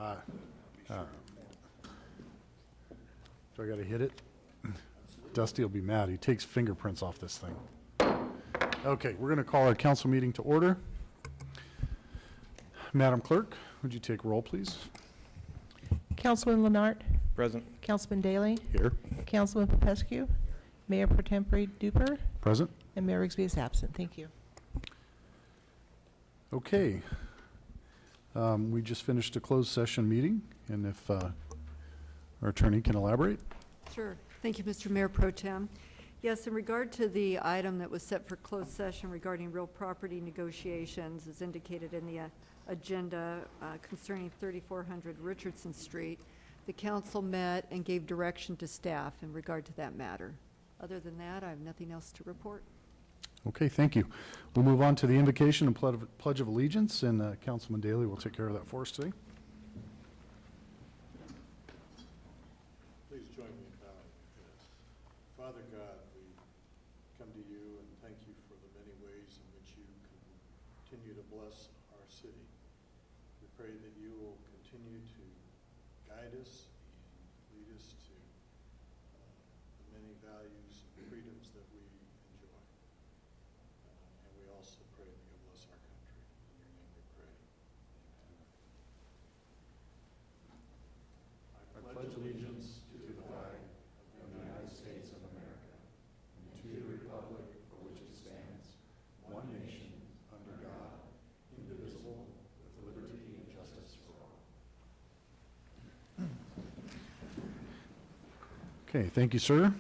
So I got to hit it? Dusty will be mad. He takes fingerprints off this thing. Okay, we're going to call our council meeting to order. Madam Clerk, would you take roll, please? Councilman Lenart. Present. Councilman Daly. Here. Councilman Popescu. Mayor Pro Tempore Duper. Present. And Mayor Rigsby is absent. Thank you. Okay. We just finished a closed session meeting, and if our attorney can elaborate. Sure. Thank you, Mr. Mayor Pro Tem. Yes, in regard to the item that was set for closed session regarding real property negotiations, as indicated in the agenda concerning 3400 Richardson Street, the council met and gave direction to staff in regard to that matter. Other than that, I have nothing else to report. Okay, thank you. We'll move on to the invocation and pledge of allegiance, and Councilman Daly will take care of that for us today. Please join me in bowing. Yes. Father God, we come to you and thank you for the many ways in which you continue to bless our city. We pray that you will continue to guide us and lead us to the many values and freedoms that we enjoy. And we also pray that you'll bless our country. In your name we pray. Amen. I pledge allegiance to the flag of the United States of America and to the republic for which it stands, one nation, under God, indivisible, with liberty and justice for all. Okay, thank you, sir.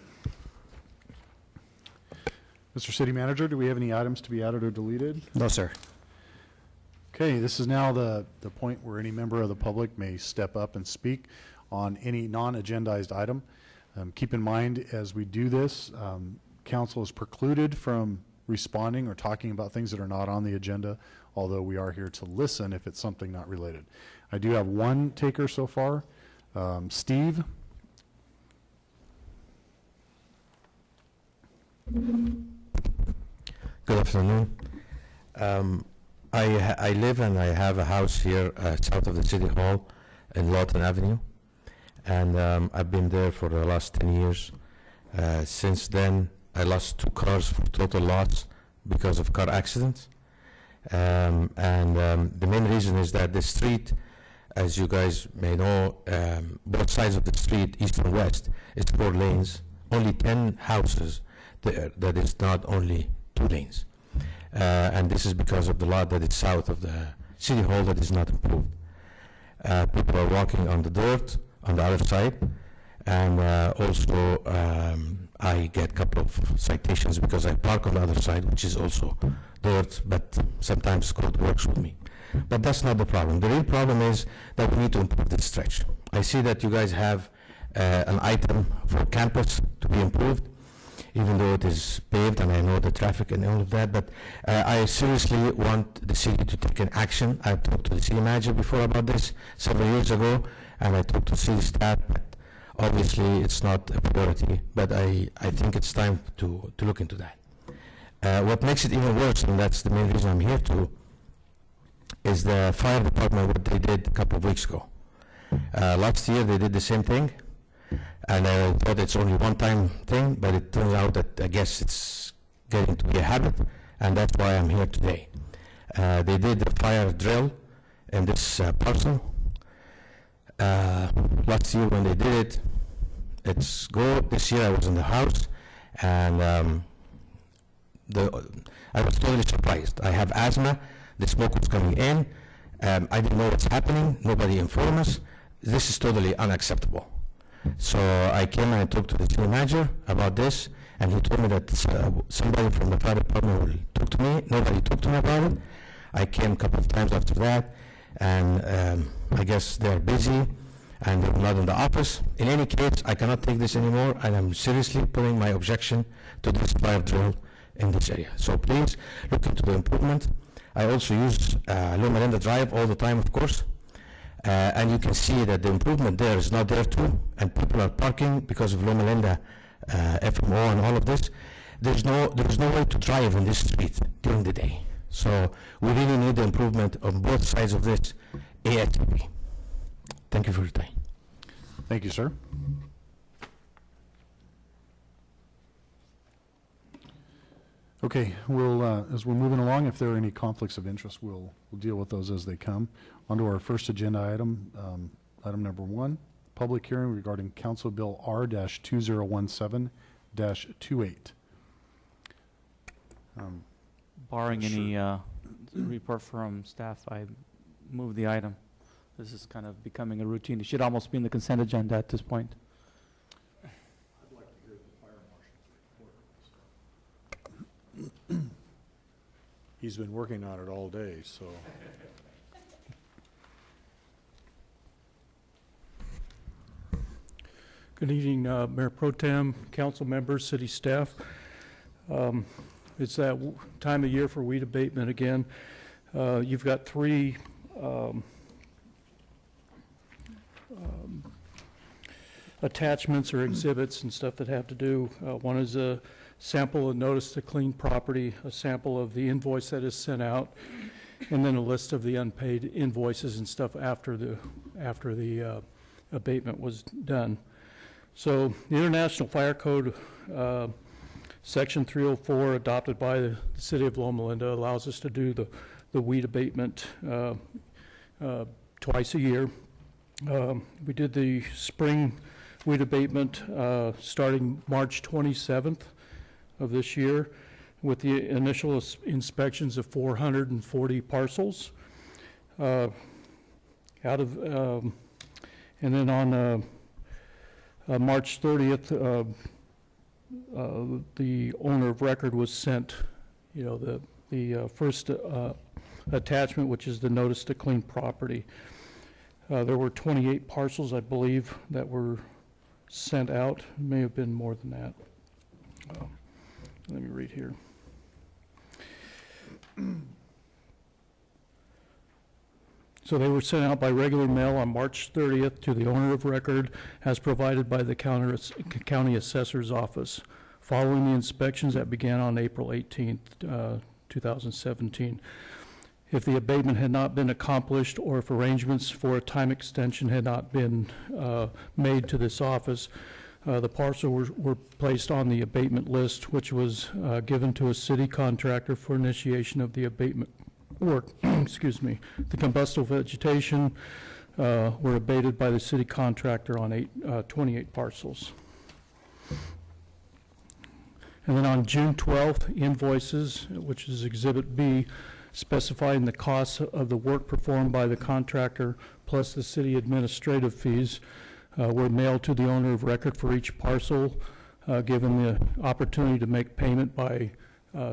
Mr. City Manager, do we have any items to be added or deleted? No, sir. Okay, this is now the point where any member of the public may step up and speak on any non-agendized item. Keep in mind, as we do this, council is precluded from responding or talking about things that are not on the agenda, although we are here to listen if it's something not related. I do have one taker so far. Steve? Good afternoon. I live and I have a house here south of the City Hall in Lawton Avenue, and I've been there for the last 10 years. Since then, I lost 2 cars for total loss because of car accidents. The main reason is that the street, as you guys may know, both sides of the street, east and west, is 4 lanes, only 10 houses there. That is not only 2 lanes. And this is because of the lot that is south of the City Hall that is not improved. People are walking on the dirt on the other side, and also I get a couple of citations because I park on the other side, which is also dirt, but sometimes code works with me. But that's not the problem. The real problem is that we need to improve this stretch. I see that you guys have an item for campus to be improved, even though it is paved and I know the traffic and all of that, but I seriously want the city to take an action. I talked to the city manager before about this several years ago, and I talked to city staff, but obviously it's not a priority, but I think it's time to look into that. What makes it even worse, and that's the main reason I'm here too, is the fire department, what they did a couple of weeks ago. Last year they did the same thing, and I thought it's only one-time thing, but it turns out that I guess it's getting to be a habit, and that's why I'm here today. They did the fire drill in this parcel. Last year when they did it, it's good. This year I was in the house, and I was totally surprised. I have asthma. The smoke was coming in. I didn't know what's happening. Nobody informed us. This is totally unacceptable. So I came and I talked to the city manager about this, and he told me that somebody from the fire department will talk to me. Nobody talked to me about it. I came a couple of times after that, and I guess they're busy and they're not in the office. In any case, I cannot take this anymore, and I'm seriously putting my objection to this fire drill in this area. So please look into the improvement. I also use Loma Drive all the time, of course. And you can see that the improvement there is not there too, and people are parking because of Loma Linda, FMO and all of this. There is no way to drive in this street during the day. So we really need the improvement on both sides of this ASAP. Thank you for your time. Thank you, sir. Okay, we'll, as we're moving along, if there are any conflicts of interest, we'll deal with those as they come. On to our first agenda item, item number 1, public hearing regarding Council Bill R-2017-28. Barring any report from staff, I move the item. This is kind of becoming a routine. It should almost be in the consent agenda at this point. I'd like to hear the fire marshal's report. He's been working on it all day, so. Good evening, Mayor Pro Tem, council members, city staff. It's that time of year for weed abatement again. You've got 3 attachments or exhibits and stuff that have to do. One is a sample of notice to clean property, a sample of the invoice that is sent out, and then a list of the unpaid invoices and stuff after the abatement was done. So the International Fire Code, Section 304, adopted by the City of Loma Linda, allows us to do the weed abatement twice a year. We did the spring weed abatement starting March 27th of this year with the initial inspections of 440 parcels. And then on March 30th, the owner of record was sent, the first attachment, which is the notice to clean property. There were 28 parcels, I believe, that were sent out. May have been more than that. Let me read here. So they were sent out by regular mail on March 30th to the owner of record as provided by the county assessor's office, following the inspections that began on April 18th, 2017. If the abatement had not been accomplished or if arrangements for a time extension had not been made to this office, the parcels were placed on the abatement list, which was given to a city contractor for initiation of the abatement work. Excuse me. The combustible vegetation were abated by the city contractor on 28 parcels. And then on June 12th, invoices, which is Exhibit B, specifying the costs of the work performed by the contractor plus the city administrative fees, were mailed to the owner of record for each parcel, given the opportunity to make payment by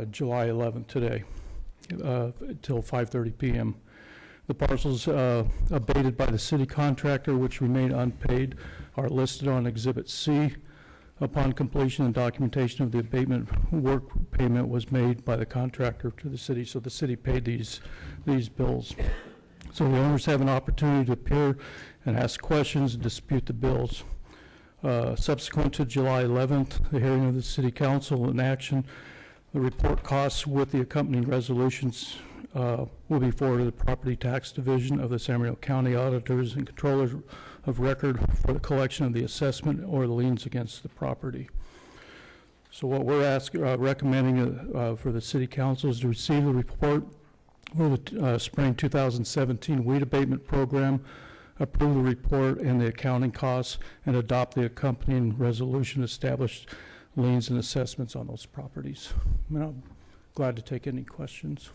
July 11th today, till 5:30 p.m. The parcels abated by the city contractor, which remain unpaid, are listed on Exhibit C. Upon completion and documentation of the abatement, work payment was made by the contractor to the city, so the city paid these bills. So the owners have an opportunity to appear and ask questions and dispute the bills. Subsequent to July 11th, the hearing of the City Council in action, the report costs with the accompanying resolutions will be forwarded to the Property Tax Division of the San Bernardino County Auditors and Controllers of Record for the collection of the assessment or the liens against the property. So what we're recommending for the City Council is to receive the report for the spring 2017 weed abatement program, approve the report and the accounting costs, and adopt the accompanying resolution established liens and assessments on those properties. I'm glad to take any questions.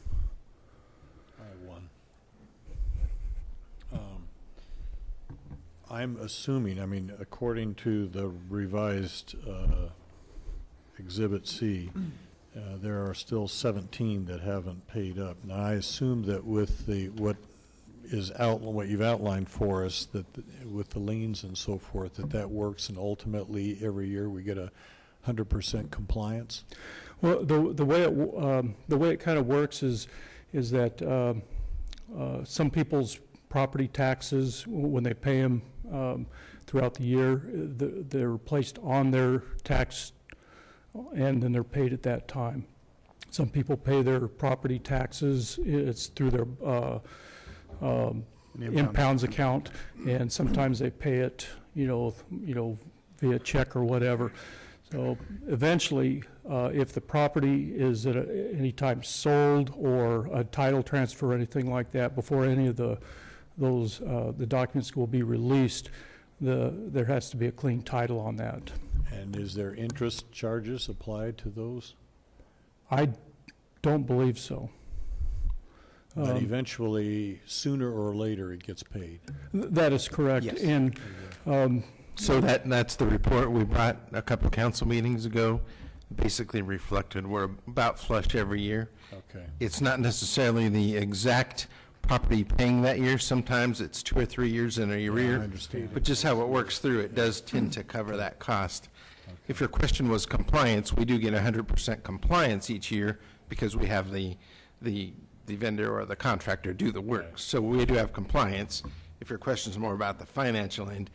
I have one. I'm assuming, according to the revised Exhibit C, there are still 17 that haven't paid up. Now, I assume that with what you've outlined for us, that with the liens and so forth, that works, and ultimately every year we get 100% compliance. Well, the way it kind of works is that some people's property taxes, when they pay them throughout the year, they're placed on their tax, and then they're paid at that time. Some people pay their property taxes, it's through their An impounds account, and sometimes they pay it, via check or whatever. So eventually, if the property is at any time sold or a title transfer or anything like that, before any of the documents will be released, there has to be a clean title on that. And is there interest charges applied to those? I don't believe so. But eventually, sooner or later, it gets paid. That is correct. Yes. And So that's the report we brought a couple of council meetings ago, basically reflected we're about flush every year. Okay. It's not necessarily the exact property paying that year. Sometimes it's 2 or 3 years in a I arrear. understand. But just how it works through, it does tend to cover that cost. If your question was compliance, we do get 100% compliance each year because we have the vendor or the contractor do the work. Right. So we do have compliance. If your question is more about the financial end,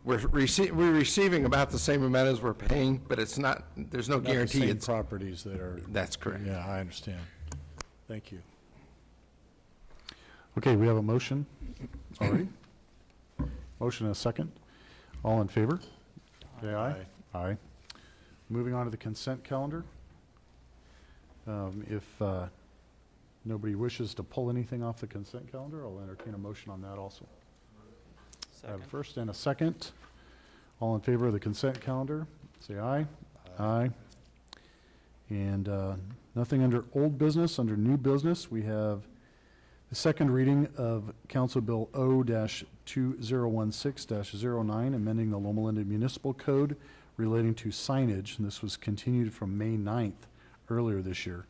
we're receiving about the same amount as we're paying, but it's not, there's no Not the guarantee same it's, properties that are. that's correct. Yeah, I understand. Thank you. Okay, we have a motion already. Motion and a second. All in favor? Say aye. Aye. Moving on to the consent calendar. If nobody wishes to pull anything off the consent calendar, I'll entertain a motion on that also. I have a first and a second. All in favor of the consent calendar, say aye. Aye. And nothing under old business. Under new business, we have the second reading of Council Bill O-2016-09, amending the Loma Linda Municipal Code relating to signage. And this was continued from May 9th, earlier this year.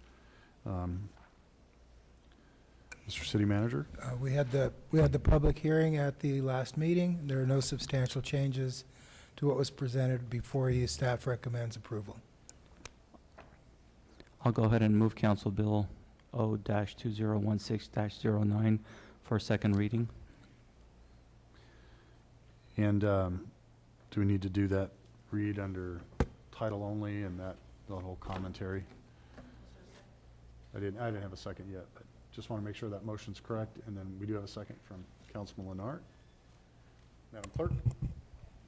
Mr. City Manager? We had the public hearing at the last meeting. There are no substantial changes to what was presented before you. Staff recommends approval. I'll go ahead and move Council Bill O-2016-09 for second reading. And do we need to do that read under title only and the whole commentary? I didn't have a second yet, but just want to make sure that motion's correct. And then we do have a second from Councilman Leonard. Madam Clerk?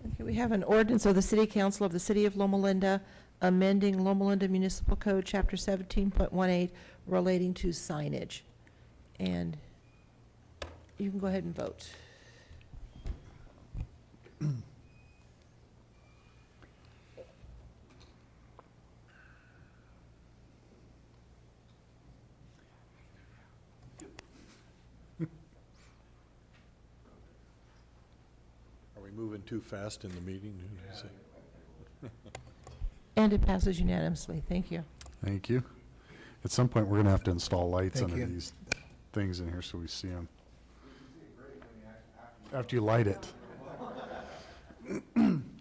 Okay, we have an ordinance of the City Council of the City of Loma Linda amending Loma Linda Municipal Code, Chapter 17.18, relating to signage. And you can go ahead and vote. Are we moving too fast in the meeting? And it passes unanimously. Thank you. Thank you. At some point, we're going to have to install lights Thank under you. these things in here so we see them. After you light it.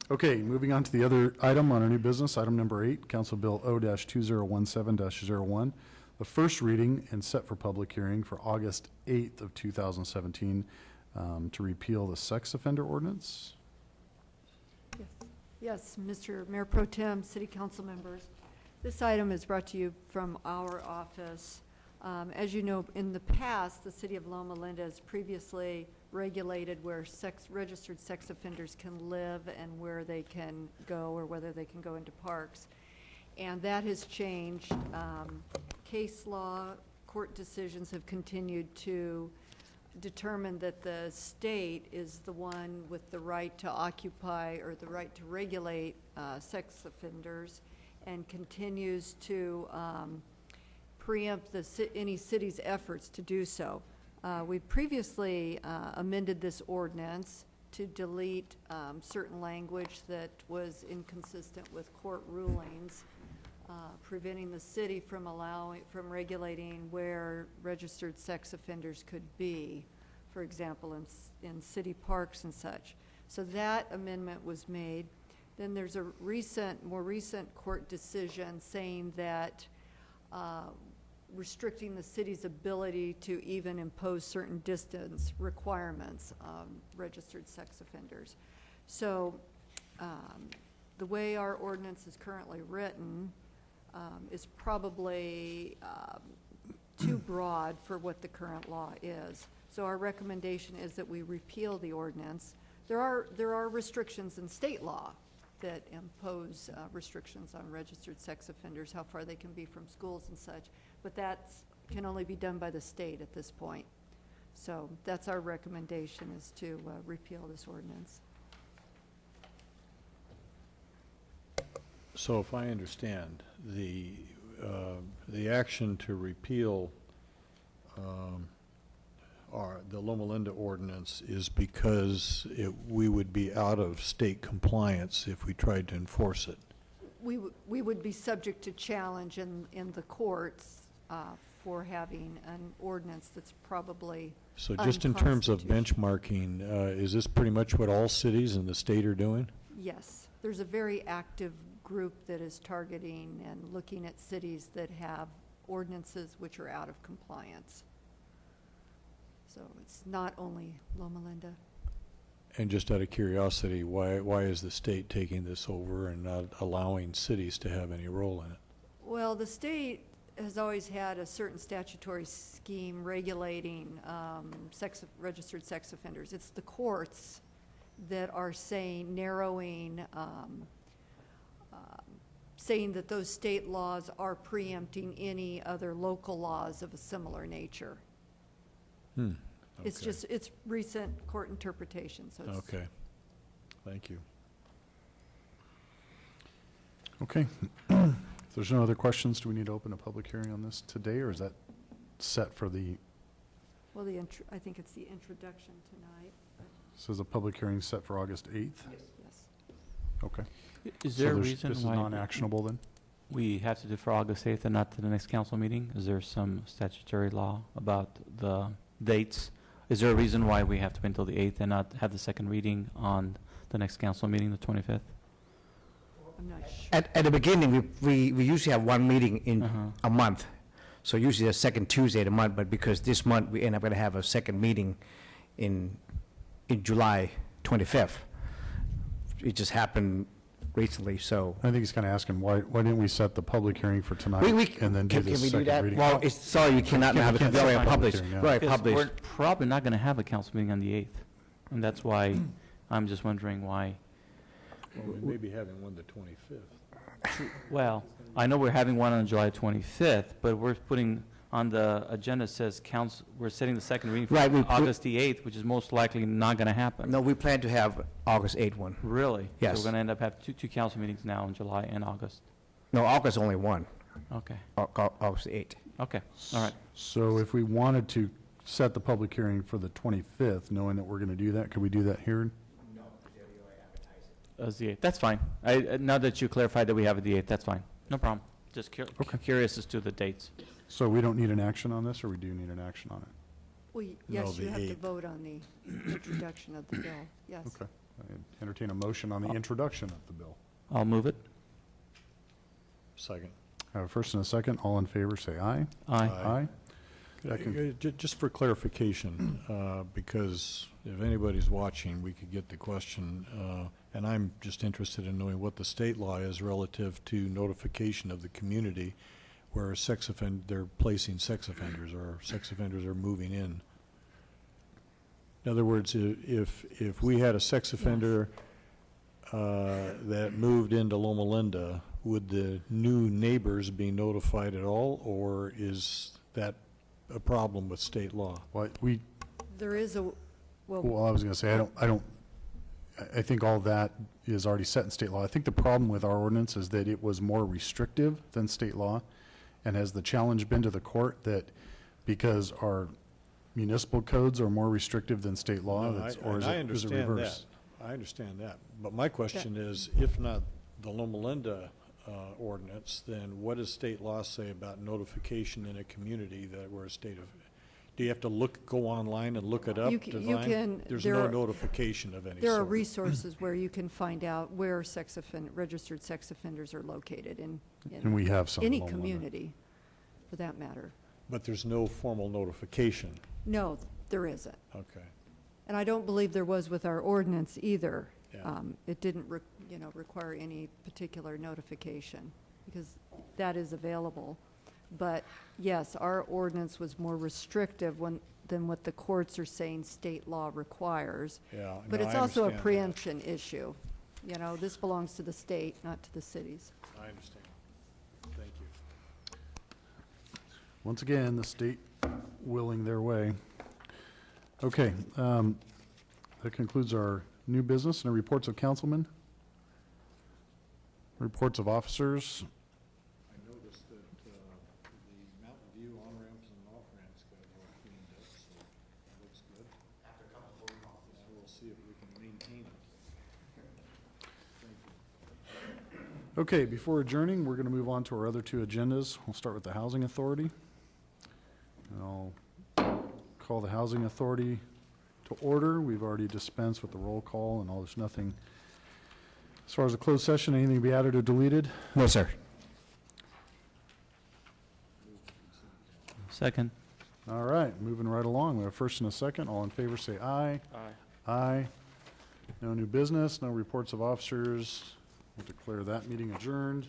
Okay, moving on to the other item on our new business, item number 8, Council Bill O-2017-01, the first reading and set for public hearing for August 8th of 2017 to repeal the sex offender ordinance. Yes, Mr. Mayor Pro Tem, City Council members. This item is brought to you from our office. As you know, in the past, the City of Loma Linda has previously regulated where registered sex offenders can live and where they can go or whether they can go into parks. And that has changed. Case law, court decisions have continued to determine that the state is the one with the right to occupy or the right to regulate sex offenders and continues to preempt any city's efforts to do so. We previously amended this ordinance to delete certain language that was inconsistent with court rulings, preventing the city from regulating where registered sex offenders could be, for example, in city parks and such. So that amendment was made. Then there's a more recent court decision saying that restricting the city's ability to even impose certain distance requirements of registered sex offenders. So the way our ordinance is currently written is probably too broad for what the current law is. So our recommendation is that we repeal the ordinance. There are restrictions in state law that impose restrictions on registered sex offenders, how far they can be from schools and such, but that can only be done by the state at this point. So that's our recommendation, is to repeal this ordinance. So if I understand, the action to repeal the Loma Linda ordinance is because we would be out of state compliance if we tried to enforce it. We would be subject to challenge in the courts for having an ordinance that's probably So just in terms of unconstitutional. benchmarking, is this pretty much what all cities in the state are doing? Yes, there's a very active group that is targeting and looking at cities that have ordinances which are out of compliance. So it's not only Loma Linda. And just out of curiosity, why is the state taking this over and not allowing cities to have any role in it? Well, the state has always had a certain statutory scheme regulating registered sex offenders. It's the courts that are narrowing, saying that those state laws are preempting any other local laws of a similar nature. It's Okay. just, it's recent court interpretation, so it's. Okay, thank you. Okay. If there's no other questions, do we need to open a public hearing on this today, or is that set for the, Well, I think it's the introduction tonight. says a public hearing set for August 8th? Yes. Okay. Is So there a there's- reason This is why non-actionable then? we have to do for August 8th and not to the next council meeting? Is there some statutory law about the dates? Is there a reason why we have to wait until the 8th and not have the second reading on the next council meeting, the 25th? I'm not sure. At the beginning, we usually have one meeting in Uh-huh. a month. So usually the second Tuesday of the month, but because this month we end up going to have a second meeting in July 25th. It just happened recently, so. I think he's kind of asking, why didn't we set the public hearing for tonight We and then do can this we do second that? reading? Well, it's, sorry, you cannot have it, can't it's already set a public published. hearing, yeah. Right, Because we're published. probably not going to have a council meeting on the 8th, and that's why I'm just wondering why. Well, we may be having one the 25th. Well, I know we're having one on July 25th, but we're putting on the agenda says we're setting the second reading for Right, August the 8th, which is most likely not going to happen. No, we plan to have August 8th one. Really? Yes. So we're going to end up having two council meetings now in July and August. No, August only one, Okay, August 8th. okay, all right. So if we wanted to set the public hearing for the 25th, knowing that we're going to do that, could we do that here? As the 8th, that's fine. Now that you clarified that we have it the 8th, that's fine. No problem. Just Okay. curious as to the dates. So we don't need an action on this, or we do need an action on it? Well, No, yes, the you have to 8th. vote on the introduction of the bill, yes. Okay. I entertain a motion on the introduction of the bill. I'll move it. Second. I have a first and a second. All in favor, say aye. Aye. Aye. That can- Just for clarification, because if anybody's watching, we could get the question, and I'm just interested in knowing what the state law is relative to notification of the community where they're placing sex offenders, or sex offenders are moving in. In other words, if we had a sex offender that moved into Loma Linda, would the new neighbors be notified at all, or is that a problem with state law? Well, There is a, well, I was going to say, I think all that is already set in state law. I think the problem with our ordinance is that it was more restrictive than state law. And has the challenge been to the court that because our municipal codes are more restrictive than state law, No, or is I it understand reverse? that. I understand that. But my question is, if not the Loma Linda ordinance, then what does state law say about notification in a community that we're a state of, do you have to go online and look it up You to can- you find? can- There's there no are- notification of any there are sort. resources where you can find out where registered sex offenders are located in And we have some. any in Loma Linda. community, for that matter. But there's no formal notification. No, there isn't. Okay. And I don't believe there was with our ordinance either. Yeah. It didn't, require any particular notification, because that is available. But yes, our ordinance was more restrictive when than what the courts are saying state law requires. Yeah. But no, it's I also a understand that. preemption issue. You know, this belongs to the state, not to the cities. I understand. Thank you. Once again, the state willing their way. Okay, that concludes our new business and our reports of councilmen. Reports of officers. I noticed that the Mountain View on-ramps and off-ramps got all cleaned up, so that looks good. After a couple of voting officers. Now we'll see if we can maintain it. Thank you. Okay, before adjourning, we're going to move on to our other two agendas. We'll start with the Housing Authority. And I'll call the Housing Authority to order. We've already dispensed with the roll call and all. There's nothing. As far as the closed session, anything to be added or deleted? No, sir. Second. All right, moving right along. We have a first and a second. All in favor, say aye. Aye. Aye. No new business, no reports of officers. We'll declare that meeting adjourned.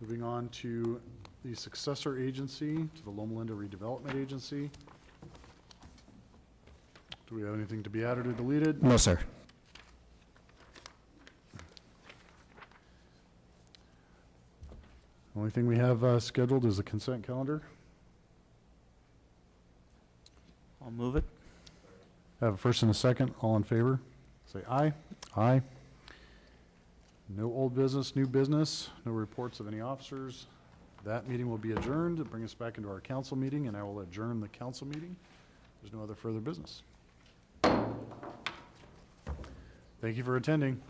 Moving on to the successor agency, to the Loma Linda Redevelopment Agency. Do we have anything to be added or deleted? No, sir. Only thing we have scheduled is the consent calendar. I'll move it. Have a first and a second. All in favor? Say aye. Aye. No old business, new business, no reports of any officers. That meeting will be adjourned to bring us back into our council meeting, and I will adjourn the council meeting. There's no other further business. Thank you for attending.